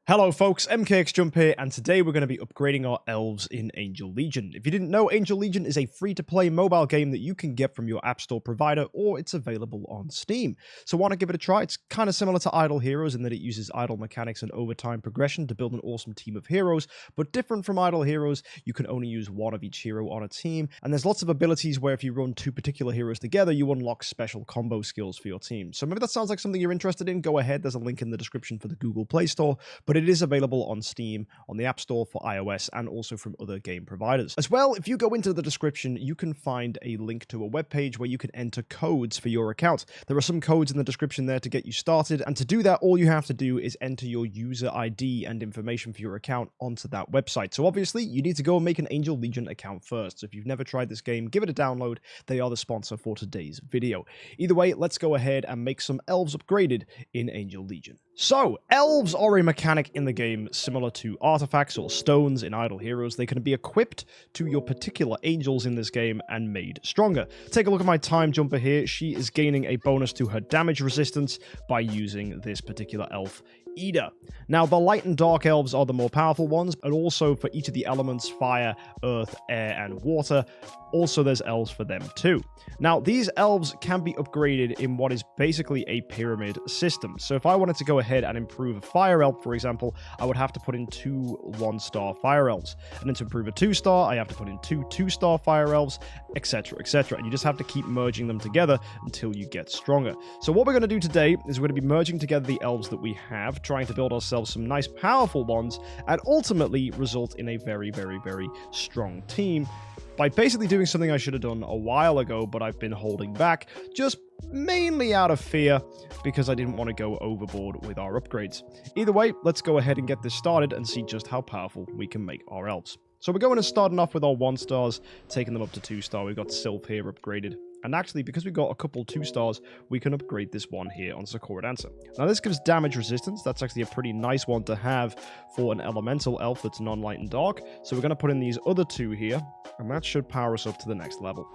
Hello folks, MKxJUMP here, and today we're going to be upgrading our elves in Angel Legion. If you didn't know, Angel Legion is a free-to-play mobile game that you can get from your App Store provider, or it's available on Steam. So why not give it a try? It's kind of similar to Idle Heroes in that it uses idle mechanics and overtime progression to build an awesome team of heroes, but different from Idle Heroes, you can only use one of each hero on a team, and there's lots of abilities where if you run two particular heroes together, you unlock special combo skills for your team. So maybe that sounds like something you're interested in, go ahead, there's a link in the description for the Google Play Store, but it is available on Steam, on the App Store for iOS, and also from other game providers. As well, if you go into the description, you can find a link to a webpage where you can enter codes for your account. There are some codes in the description there to get you started, and to do that, all you have to do is enter your user ID and information for your account onto that website. So obviously, you need to go and make an Angel Legion account first. So if you've never tried this game, give it a download. They are the sponsor for today's video. Either way, let's go ahead and make some elves upgraded in Angel Legion. So, elves are a mechanic in the game similar to artifacts or stones in Idle Heroes. They can be equipped to your particular angels in this game and made stronger. Take a look at my time jumper here. She is gaining a bonus to her damage resistance by using this particular elf, Ida. Now, the light and dark elves are the more powerful ones, and also for each of the elements, fire, earth, air, and water, also there's elves for them too. Now, these elves can be upgraded in what is basically a pyramid system. So if I wanted to go ahead and improve a fire elf, for example, I would have to put in two 1-star fire elves. And then to improve a 2-star, I have to put in two 2-star fire elves, etc., etc. And you just have to keep merging them together until you get stronger. So what we're going to do today is we're going to be merging together the elves that we have, trying to build ourselves some nice powerful ones, and ultimately result in a very, very, very strong team by basically doing something I should have done a while ago, but I've been holding back, just mainly out of fear, because I didn't want to go overboard with our upgrades. Either way, let's go ahead and get this started and see just how powerful we can make our elves. So we're going to starting off with our 1-stars, taking them up to 2-star. We've got Sylph here upgraded. And actually, because we've got a couple 2-stars, we can upgrade this one here on Sakura Dancer. Now, this gives damage resistance. That's actually a pretty nice one to have for an elemental elf that's non-light and dark. So we're going to put in these other two here, and that should power us up to the next level.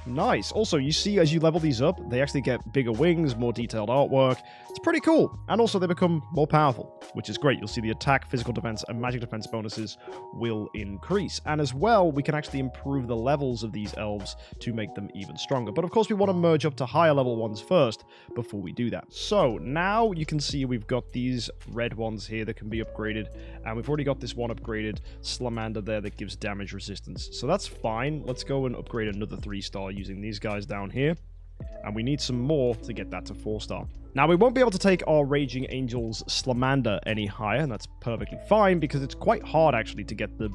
Nice. Also, you see as you level these up, they actually get bigger wings, more detailed artwork. It's pretty cool. And also, they become more powerful, which is great. You'll see the attack, physical defense, and magic defense bonuses will increase. And as well, we can actually improve the levels of these elves to make them even stronger. But of course, we want to merge up to higher level ones first before we do that. So now you can see we've got these red ones here that can be upgraded. And we've already got this one upgraded Salamander there that gives damage resistance. So that's fine. Let's go and upgrade another 3-star using these guys down here, and we need some more to get that to 4-star. Now, we won't be able to take our Raging Angel's Salamander any higher, and that's perfectly fine, because it's quite hard, actually, to get the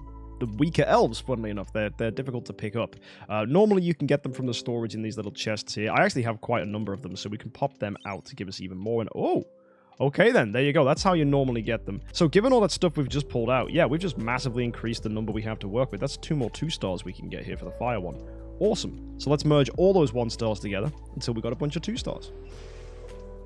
weaker elves, funnily enough. They're difficult to pick up. Normally, you can get them from the storage in these little chests here. I actually have quite a number of them, so we can pop them out to give us even more. And oh! Okay then, there you go. That's how you normally get them. So given all that stuff we've just pulled out, yeah, we've just massively increased the number we have to work with. That's 2 more 2-stars we can get here for the fire one. Awesome. So let's merge all those 1-stars together until we got a bunch of 2-stars.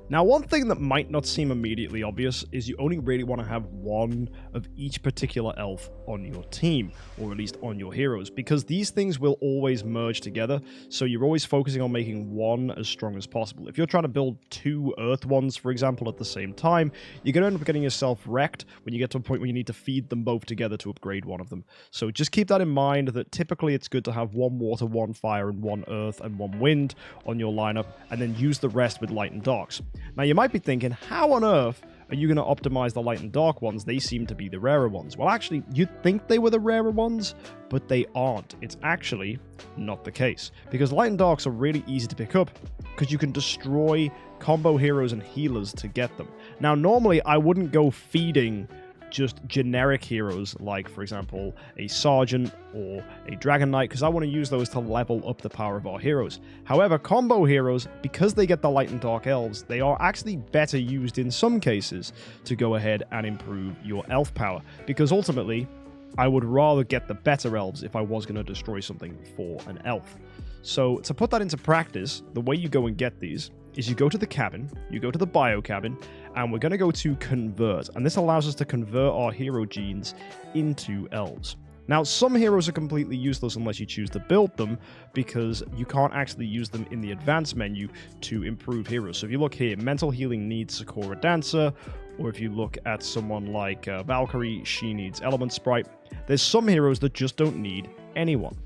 Now, one thing that might not seem immediately obvious is you only really want to have one of each particular elf on your team, or at least on your heroes, because these things will always merge together, so you're always focusing on making one as strong as possible. If you're trying to build 2 earth ones, for example, at the same time, you're going to end up getting yourself wrecked when you get to a point where you need to feed them both together to upgrade one of them. So just keep that in mind, that typically it's good to have 1 water, 1 fire, and 1 earth, and 1 wind on your lineup, and then use the rest with light and darks. Now, you might be thinking, how on earth are you going to optimize the light and dark ones? They seem to be the rarer ones. Well, actually, you'd think they were the rarer ones, but they aren't. It's actually not the case, because light and darks are really easy to pick up, because you can destroy combo heroes and healers to get them. Now, normally, I wouldn't go feeding just generic heroes like, for example, a Sergeant or a Dragon Knight, because I want to use those to level up the power of our heroes. However, combo heroes, because they get the light and dark elves, they are actually better used in some cases to go ahead and improve your elf power, because ultimately, I would rather get the better elves if I was going to destroy something for an elf. So to put that into practice, the way you go and get these is you go to the cabin, you go to the bio cabin, and we're going to go to convert. And this allows us to convert our hero genes into elves. Now, some heroes are completely useless unless you choose to build them, because you can't actually use them in the advanced menu to improve heroes. So if you look here, Mental Healing needs Sakura Dancer, or if you look at someone like Valkyrie, she needs Element Sprite. There's some heroes that just don't need anyone.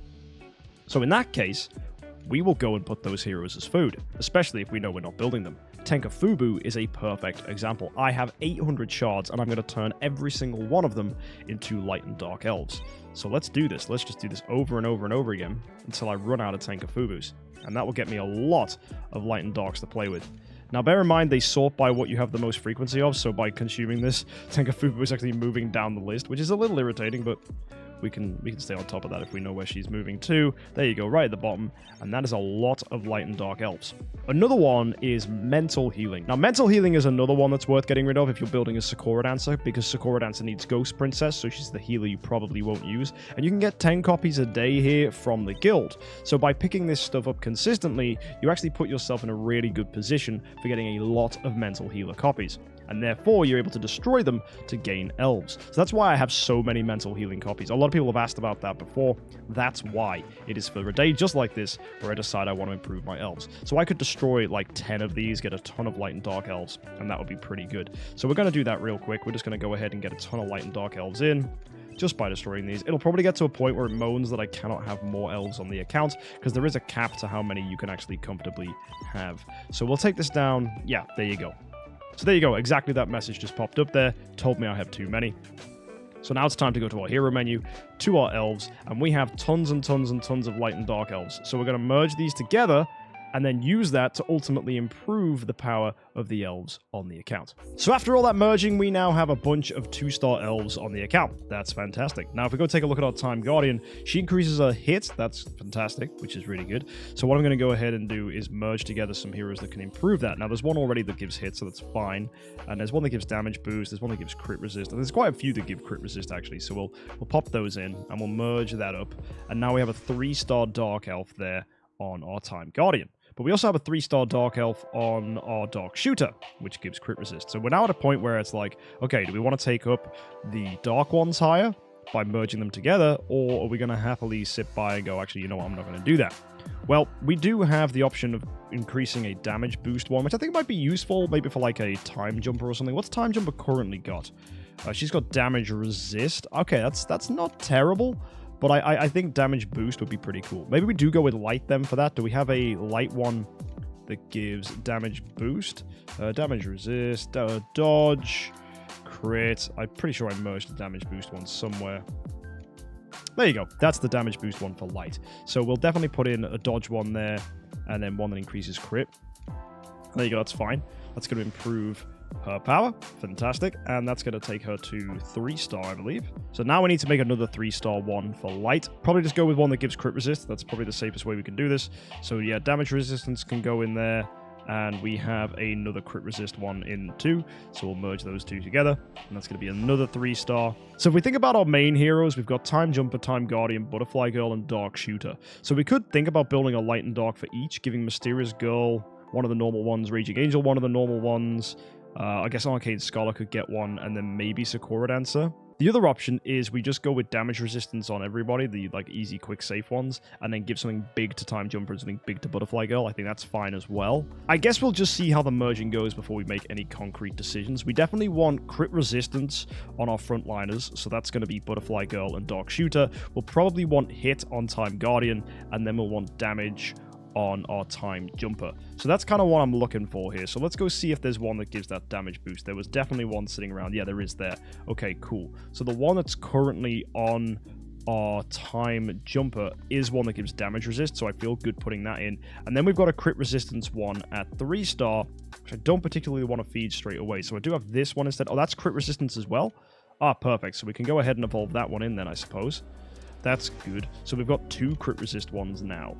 So in that case, we will go and put those heroes as food, especially if we know we're not building them. Tenkafubu is a perfect example. I have 800 shards, and I'm going to turn every single one of them into light and dark elves. So let's do this. Let's just do this over and over and over again until I run out of Tenkafubus. And that will get me a lot of light and darks to play with. Now, bear in mind, they sort by what you have the most frequency of, so by consuming this, Tenkafubu is actually moving down the list, which is a little irritating, but we can stay on top of that if we know where she's moving to. There you go, right at the bottom, and that is a lot of light and dark elves. Another one is Mental Healing. Now, Mental Healing is another one that's worth getting rid of if you're building a Sakura Dancer, because Sakura Dancer needs Ghost Princess, so she's the healer you probably won't use, and you can get 10 copies a day here from the guild. So by picking this stuff up consistently, you actually put yourself in a really good position for getting a lot of Mental Healer copies. And therefore, you're able to destroy them to gain elves. So that's why I have so many Mental Healing copies. A lot of people have asked about that before. That's why. It is for a day just like this, where I decide I want to improve my elves. So I could destroy like 10 of these, get a ton of light and dark elves, and that would be pretty good. So we're going to do that real quick. We're just going to go ahead and get a ton of light and dark elves in, just by destroying these. It'll probably get to a point where it moans that I cannot have more elves on the account, because there is a cap to how many you can actually comfortably have. So we'll take this down. Yeah, there you go. So there you go, exactly that message just popped up there, told me I have too many. So now it's time to go to our hero menu, to our elves, and we have tons and tons and tons of light and dark elves. So we're going to merge these together, and then use that to ultimately improve the power of the elves on the account. So after all that merging, we now have a bunch of 2-star elves on the account. That's fantastic. Now, if we go take a look at our Time Guardian, she increases her hit. That's fantastic, which is really good. So what I'm going to go ahead and do is merge together some heroes that can improve that. Now, there's one already that gives hit, so that's fine. And there's one that gives damage boost. There's one that gives crit resist. And there's quite a few that give crit resist, actually. So we'll pop those in, and we'll merge that up. And now we have a 3-star Dark Elf there on our Time Guardian. But we also have a 3-star Dark Elf on our Dark Shooter, which gives crit resist. So we're now at a point where it's like, okay, do we want to take up the Dark ones higher by merging them together, or are we going to happily sit by and go, actually, you know what, I'm not going to do that? Well, we do have the option of increasing a damage boost one, which I think might be useful, maybe for like a Time Jumper or something. What's Time Jumper currently got? She's got damage resist. Okay, that's not terrible. But I think damage boost would be pretty cool. Maybe we do go with light then for that. Do we have a light one that gives damage boost? Damage resist, dodge, crit. I'm pretty sure I merged the damage boost one somewhere. There you go. That's the damage boost one for light. So we'll definitely put in a dodge one there, and then one that increases crit. There you go, that's fine. That's going to improve her power. Fantastic. And that's going to take her to 3-star, I believe. So now we need to make another 3-star one for light. Probably just go with one that gives crit resist. That's probably the safest way we can do this. So yeah, damage resistance can go in there. And we have another crit resist one in too. So we'll merge those two together. And that's going to be another 3-star. So if we think about our main heroes, we've got Time Jumper, Time Guardian, Butterfly Girl, and Dark Shooter. So we could think about building a light and dark for each, giving Mysterious Girl one of the normal ones, Raging Angel one of the normal ones. I guess Arcade Scholar could get one, and then maybe Sakura Dancer. The other option is we just go with damage resistance on everybody, the like easy, quick, safe ones, and then give something big to Time Jumper and something big to Butterfly Girl. I think that's fine as well. I guess we'll just see how the merging goes before we make any concrete decisions. We definitely want crit resistance on our frontliners, so that's going to be Butterfly Girl and Dark Shooter. We'll probably want hit on Time Guardian, and then we'll want damage on our Time Jumper. So that's kind of what I'm looking for here. So let's go see if there's one that gives that damage boost. There was definitely one sitting around. Yeah, there is there. Okay, cool. So the one that's currently on our Time Jumper is one that gives damage resist, so I feel good putting that in. And then we've got a crit resistance one at 3-star, which I don't particularly want to feed straight away. So I do have this one instead. Oh, that's crit resistance as well. Ah, perfect. So we can go ahead and evolve that one in then, I suppose. That's good. So we've got 2 crit resist ones now.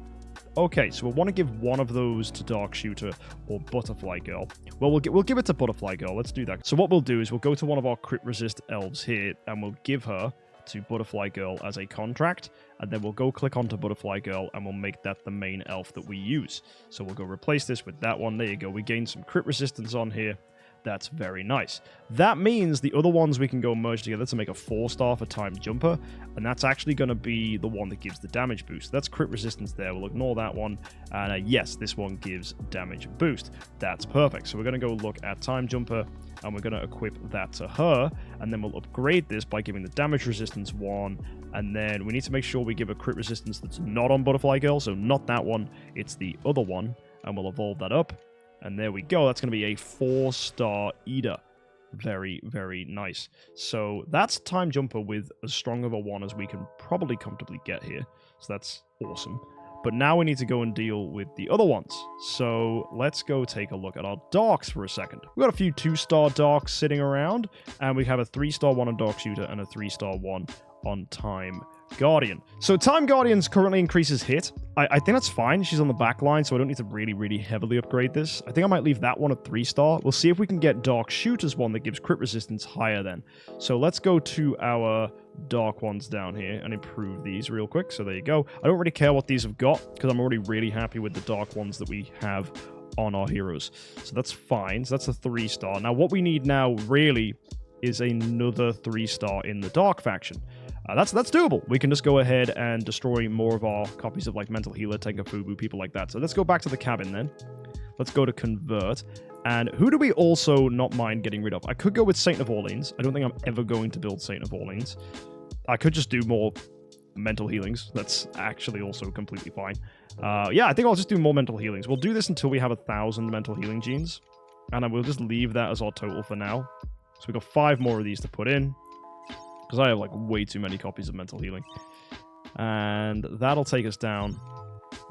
Okay, so we'll want to give one of those to Dark Shooter or Butterfly Girl. Well, we'll give it to Butterfly Girl. Let's do that. So what we'll do is we'll go to one of our crit resist elves here, and we'll give her to Butterfly Girl as a contract, and then we'll go click onto Butterfly Girl, and we'll make that the main elf that we use. So we'll go replace this with that one. There you go. We gain some crit resistance on here. That's very nice. That means the other ones we can go merge together to make a 4-star for Time Jumper, and that's actually going to be the one that gives the damage boost. That's crit resistance there. We'll ignore that one. And yes, this one gives damage boost. That's perfect. So we're going to go look at Time Jumper, and we're going to equip that to her, and then we'll upgrade this by giving the damage resistance 1, and then we need to make sure we give a crit resistance that's not on Butterfly Girl, so not that one, it's the other one, and we'll evolve that up. And there we go. That's going to be a 4-star Eater. Very, very nice. So that's Time Jumper with as strong of a 1 as we can probably comfortably get here. So that's awesome. But now we need to go and deal with the other ones. So let's go take a look at our Darks for a second. We've got a few 2-star Darks sitting around. And we have a 3-star 1 on Dark Shooter and a 3-star 1 on Time Guardian. So Time Guardian's currently increases hit. I think that's fine. She's on the back line, so I don't need to really, really heavily upgrade this. I think I might leave that one at 3-star. We'll see if we can get Dark Shooter's one that gives crit resistance higher then. So let's go to our dark ones down here and improve these real quick. So there you go. I don't really care what these have got because I'm already really happy with the dark ones that we have on our heroes. So that's fine. So that's a 3-star. Now what we need now really is another 3-star in the dark faction. That's doable. We can just go ahead and destroy more of our copies of like Mental Healer, Tenkafubu, people like that. So let's go back to the cabin then. Let's go to Convert. And who do we also not mind getting rid of? I could go with Saint of Orleans. I don't think I'm ever going to build Saint of Orleans. I could just do more mental healings. That's actually also completely fine. Yeah, I think I'll just do more mental healings. We'll do this until we have 1,000 mental healing genes. And then we'll just leave that as our total for now. So we've got 5 more of these to put in. Because I have like way too many copies of mental healing. And that'll take us down.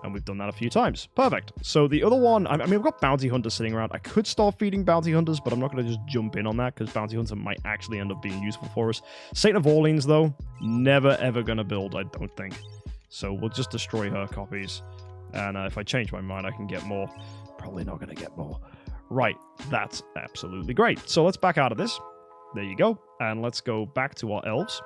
And we've done that a few times. Perfect. So the other one, I mean, we've got bounty hunters sitting around. I could start feeding bounty hunters, but I'm not going to just jump in on that because bounty hunter might actually end up being useful for us. Saint of Orleans, though, never ever going to build, I don't think. So we'll just destroy her copies. And if I change my mind, I can get more. Probably not going to get more. Right. That's absolutely great. So let's back out of this. There you go. And let's go back to our elves.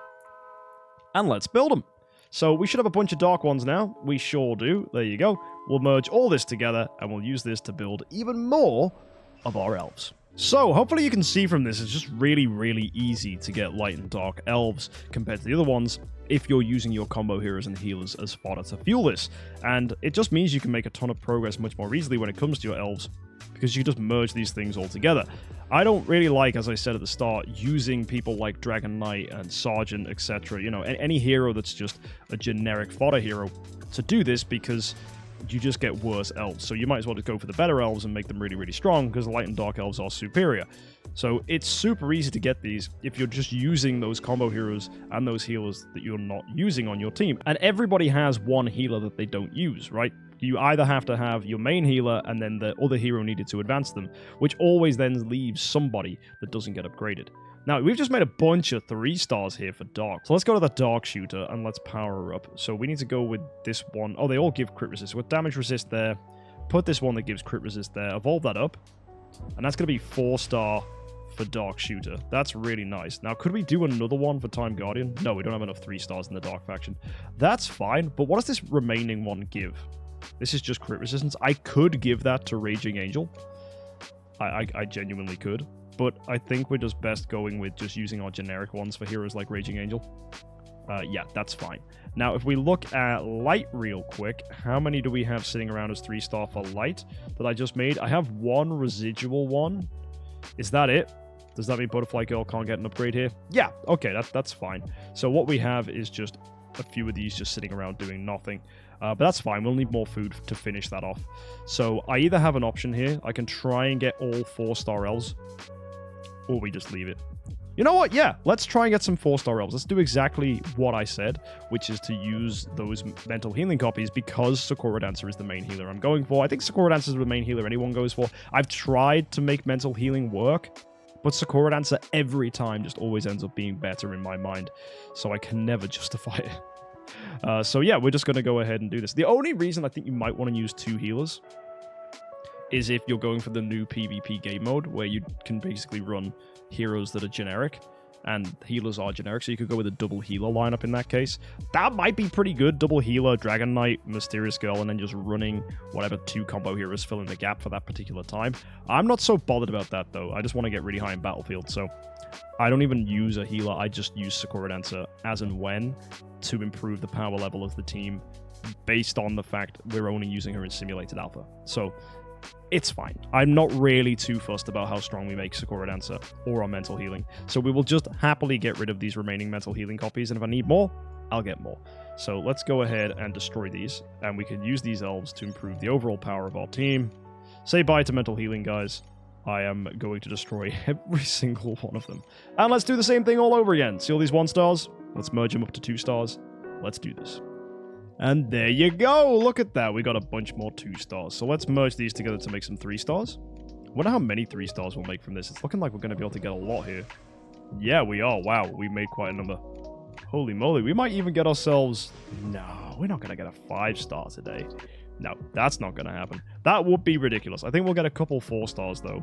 And let's build them. So we should have a bunch of dark ones now. We sure do. There you go. We'll merge all this together and we'll use this to build even more of our elves. So hopefully you can see from this, it's just really, really easy to get light and dark elves compared to the other ones if you're using your combo heroes and healers as fodder to fuel this. And it just means you can make a ton of progress much more easily when it comes to your elves because you just merge these things all together. I don't really like, as I said at the start, using people like Dragon Knight and Sergeant, etc. You know, any hero that's just a generic fodder hero to do this because you just get worse elves. So you might as well just go for the better elves and make them really, really strong because the light and dark elves are superior. So it's super easy to get these if you're just using those combo heroes and those healers that you're not using on your team. And everybody has one healer that they don't use, right? You either have to have your main healer and then the other hero needed to advance them, which always then leaves somebody that doesn't get upgraded. Now, we've just made a bunch of 3-stars here for Dark. So let's go to the Dark Shooter and let's power her up. So we need to go with this one. Oh, they all give crit resist. With damage resist there. Put this one that gives crit resist there. Evolve that up. And that's going to be 4-star for Dark Shooter. That's really nice. Now, could we do another one for Time Guardian? No, we don't have enough 3-stars in the Dark faction. That's fine. But what does this remaining one give? This is just crit resistance. I could give that to Raging Angel. I genuinely could. But I think we're just best going with just using our generic ones for heroes like Raging Angel. Yeah, that's fine. Now, if we look at Light real quick, how many do we have sitting around as 3-star for Light that I just made? I have one residual one. Is that it? Does that mean Butterfly Girl can't get an upgrade here? Yeah, okay, that's fine. So what we have is just a few of these just sitting around doing nothing. But that's fine. We'll need more food to finish that off. So I either have an option here. I can try and get all 4-star elves. Or we just leave it. You know what? Yeah, let's try and get some 4-star elves. Let's do exactly what I said, which is to use those mental healing copies because Sakura Dancer is the main healer I'm going for. I think Sakura Dancer is the main healer anyone goes for. I've tried to make mental healing work, but Sakura Dancer every time just always ends up being better in my mind. So I can never justify it. So yeah, we're just going to go ahead and do this. The only reason I think you might want to use 2 healers is if you're going for the new PvP game mode where you can basically run heroes that are generic. and healers are generic, so you could go with a double healer lineup in that case. That might be pretty good. Double healer, Dragon Knight, Mysterious Girl, and then just running whatever 2 combo heroes fill in the gap for that particular time. I'm not so bothered about that, though. I just want to get really high in Battlefield, so I don't even use a healer. I just use Sakura Dancer as and when to improve the power level of the team based on the fact we're only using her in Simulated Alpha. So it's fine. I'm not really too fussed about how strong we make Sakura Dancer or our mental healing. So we will just happily get rid of these remaining mental healing copies, and if I need more, I'll get more. So let's go ahead and destroy these, and we can use these elves to improve the overall power of our team. Say bye to mental healing, guys. I am going to destroy every single one of them. And let's do the same thing all over again. See all these 1 stars? Let's merge them up to 2 stars. Let's do this. And there you go. Look at that. We got a bunch more 2 stars. So let's merge these together to make some 3 stars. I wonder how many 3 stars we'll make from this. It's looking like we're going to be able to get a lot here. Yeah, we are. Wow, we made quite a number. Holy moly. We might even get ourselves... No, we're not going to get a 5-star today. No, that's not going to happen. That would be ridiculous. I think we'll get a couple 4 stars, though.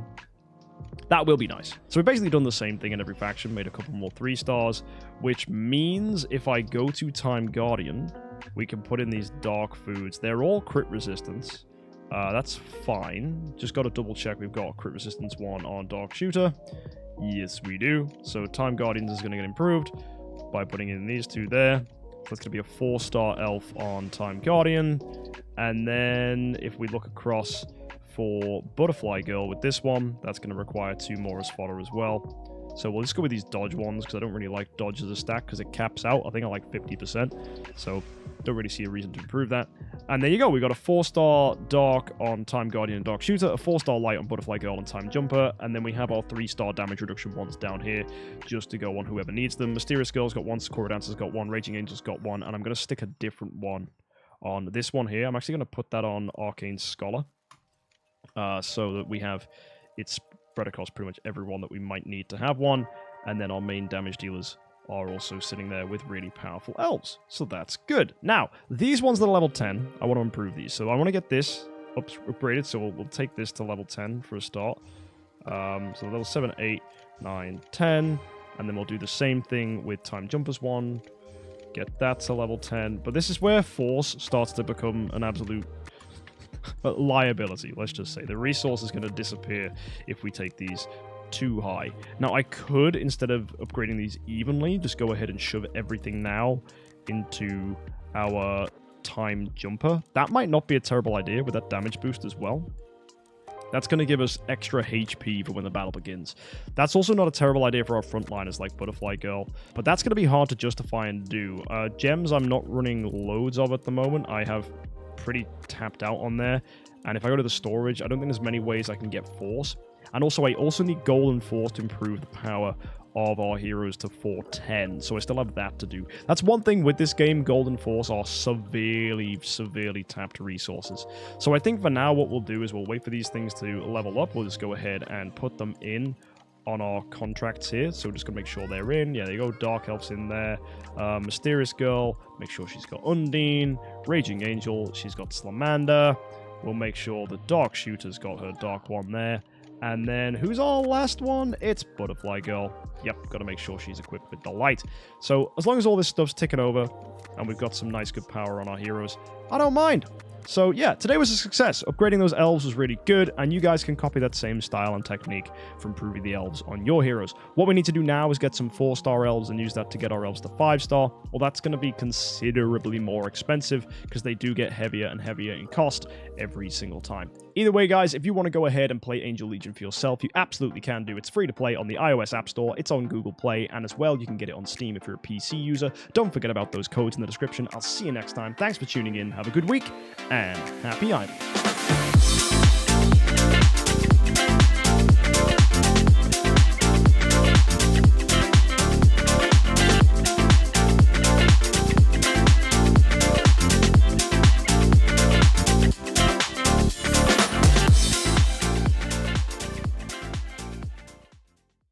That will be nice. So we've basically done the same thing in every faction, made a couple more 3 stars, which means if I go to Time Guardian, we can put in these dark foods. They're all crit resistance. That's fine. Just got to double check we've got crit resistance 1 on Dark Shooter. Yes, we do. So Time Guardians is going to get improved by putting in these 2 there. So that's going to be a 4-star elf on Time Guardian. And then if we look across for Butterfly Girl with this one, that's going to require 2 more as fodder as well. So we'll just go with these dodge ones because I don't really like dodge as a stack because it caps out. I think I like 50%. So don't really see a reason to improve that. And there you go. We got a 4-star Dark on Time Guardian and Dark Shooter, a 4-star Light on Butterfly Girl and Time Jumper, and then we have our 3-star damage reduction ones down here just to go on whoever needs them. Mysterious Girl's got 1, Sakura Dancer's got 1, Raging Angel's got 1, and I'm going to stick a different one on this one here. I'm actually going to put that on Arcane Scholar so that we have it spread across pretty much everyone that we might need to have one, and then our main damage dealers are also sitting there with really powerful elves. So that's good. Now, these ones that are level 10, I want to improve these. So I want to get this upgraded, so we'll take this to level 10 for a start. So level 7, 8, 9, 10, and then we'll do the same thing with Time Jumpers 1. Get that to level 10. But this is where Force starts to become an absolute liability, let's just say. The resource is going to disappear if we take these too high. Now, I could, instead of upgrading these evenly, just go ahead and shove everything now into our Time Jumper. That might not be a terrible idea with that damage boost as well. That's going to give us extra HP for when the battle begins. That's also not a terrible idea for our frontliners like Butterfly Girl, but that's going to be hard to justify and do. Gems I'm not running loads of at the moment. I have pretty tapped out on there, and if I go to the storage, I don't think there's many ways I can get Force. And also, I also need Gold and Force to improve the power of our heroes to 410, so I still have that to do. That's one thing with this game. Gold and Force are severely tapped resources. So I think for now what we'll do is we'll wait for these things to level up. We'll just go ahead and put them in on our contracts here. So we're just going to make sure they're in. Yeah, there you go. Dark Elf's in there. Mysterious Girl, make sure she's got Undine. Raging Angel, she's got Slamander. We'll make sure the Dark Shooter's got her Dark one there. And then, who's our last one? It's Butterfly Girl. Yep, got to make sure she's equipped with the light. So, as long as all this stuff's ticking over, and we've got some nice good power on our heroes, I don't mind. So yeah, today was a success. Upgrading those elves was really good, and you guys can copy that same style and technique for improving the elves on your heroes. What we need to do now is get some 4-star elves and use that to get our elves to 5-star. Well, that's going to be considerably more expensive because they do get heavier and heavier in cost every single time. Either way, guys, if you want to go ahead and play Angel Legion for yourself, you absolutely can do. It's free to play on the iOS App Store, it's on Google Play, and as well, you can get it on Steam if you're a PC user. Don't forget about those codes in the description. I'll see you next time. Thanks for tuning in. Have a good week, and happy idling.